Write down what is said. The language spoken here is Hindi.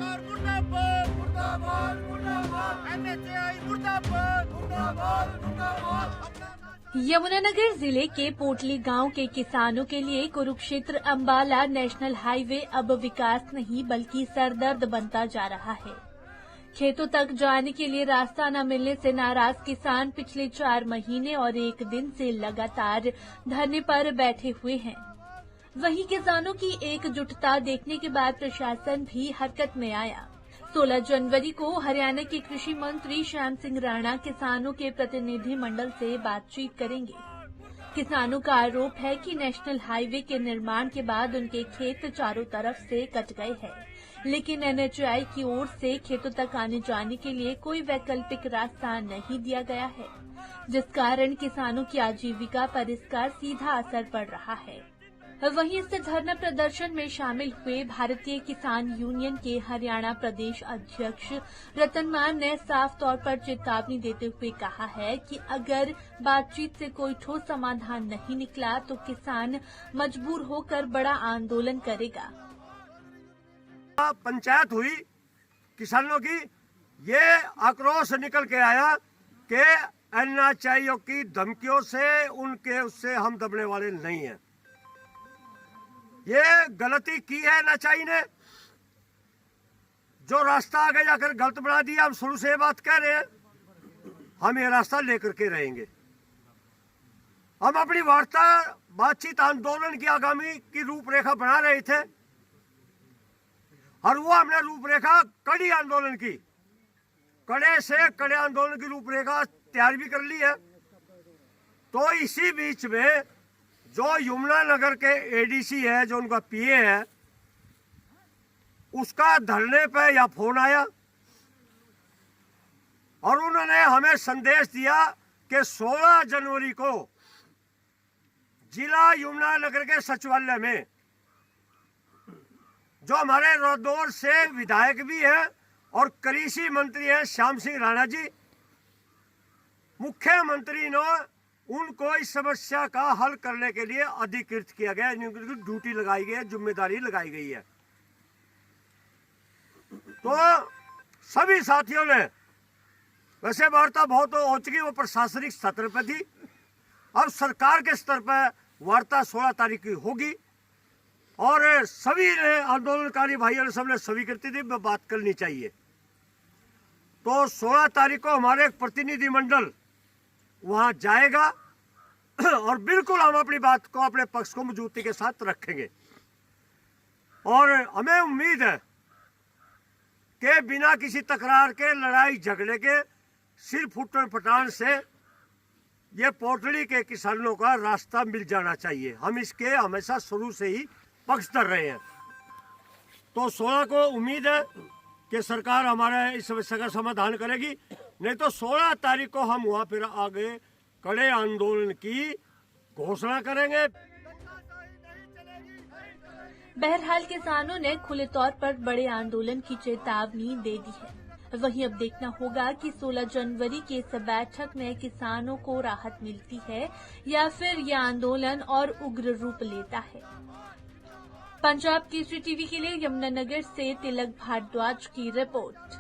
सरकार मुर्दाबाद मुर्दाबाद मुर्दाबाद, NHAI मुर्दाबाद मुर्दाबाद मुर्दाबाद। यमुनानगर जिले के पोटली गांव के किसानों के लिए कुरुक्षेत्र अंबाला नेशनल हाईवे अब विकास नहीं बल्कि सरदर्द बनता जा रहा है। खेतों तक जाने के लिए रास्ता न मिलने से नाराज किसान पिछले 4 महीने और 1 दिन से लगातार धरने पर बैठे हुए हैं। वहीं किसानों की एकजुटता देखने के बाद प्रशासन भी हरकत में आया। 16 जनवरी को हरियाणा के कृषि मंत्री श्याम सिंह राणा किसानों के प्रतिनिधि मंडल से बातचीत करेंगे। किसानों का आरोप है कि नेशनल हाईवे के निर्माण के बाद उनके खेत चारों तरफ से कट गए हैं, लेकिन NHAI की ओर से खेतों तक आने जाने के लिए कोई वैकल्पिक रास्ता नहीं दिया गया है, जिस कारण किसानों की आजीविका पर इसका सीधा असर पड़ रहा है। वहीं इस धरना प्रदर्शन में शामिल हुए भारतीय किसान यूनियन के हरियाणा प्रदेश अध्यक्ष रतन मान ने साफ तौर पर चेतावनी देते हुए कहा है कि अगर बातचीत से कोई ठोस समाधान नहीं निकला तो किसान मजबूर होकर बड़ा आंदोलन करेगा। पंचायत हुई किसानों की, ये आक्रोश निकल के आया कि NHAI की धमकियों से उनके उससे हम दबने वाले नहीं हैं। ये गलती की है NHAI ने, जो रास्ता आगे जाकर गलत बना दिया। हम शुरू से बात कह रहे हैं, हम ये रास्ता लेकर के रहेंगे। हम अपनी वार्ता बातचीत आंदोलन की आगामी की रूपरेखा बना रहे थे और वो हमने रूपरेखा कड़ी आंदोलन की, कड़े से कड़े आंदोलन की रूपरेखा तैयार भी कर ली है। तो इसी बीच में जो यमुनानगर के ADC है, जो उनका PA है, उसका धरने पे या फोन आया और उन्होंने हमें संदेश दिया कि 16 जनवरी को जिला यमुनानगर के सचिवालय में जो हमारे रदौर से विधायक भी हैं और कृषि मंत्री हैं श्याम सिंह राणा जी, मुख्यमंत्री ने उनको इस समस्या का हल करने के लिए अधिकृत किया गया, इनकी ड्यूटी लगाई गई है, जिम्मेदारी लगाई गई है। तो सभी साथियों ने, वैसे वार्ता बहुत हो चुकी, वो प्रशासनिक स्तर पर थी, अब सरकार के स्तर पर वार्ता 16 तारीख की होगी और सभी ने, आंदोलनकारी भाइयों ने, सबने स्वीकृति दी बात करनी चाहिए। तो 16 तारीख को हमारे एक प्रतिनिधि मंडल वहां जाएगा और बिल्कुल हम अपनी बात को, अपने पक्ष को मजबूती के साथ रखेंगे। और हमें उम्मीद है कि बिना किसी तकरार के, लड़ाई झगड़े के, सिर्फ फुटन पटान से ये पोटली के किसानों का रास्ता मिल जाना चाहिए। हम इसके हमेशा शुरू से ही पक्षधर रहे हैं। तो 16 को उम्मीद है कि सरकार हमारे इस समस्या का समाधान करेगी, नहीं तो 16 तारीख को हम वहां फिर आगे कड़े आंदोलन की घोषणा करेंगे। बहरहाल किसानों ने खुले तौर पर बड़े आंदोलन की चेतावनी दे दी है। वहीं अब देखना होगा कि 16 जनवरी की इस बैठक में किसानों को राहत मिलती है या फिर यह आंदोलन और उग्र रूप लेता है। पंजाब केसरी टीवी के लिए यमुनानगर से तिलक भारद्वाज की रिपोर्ट।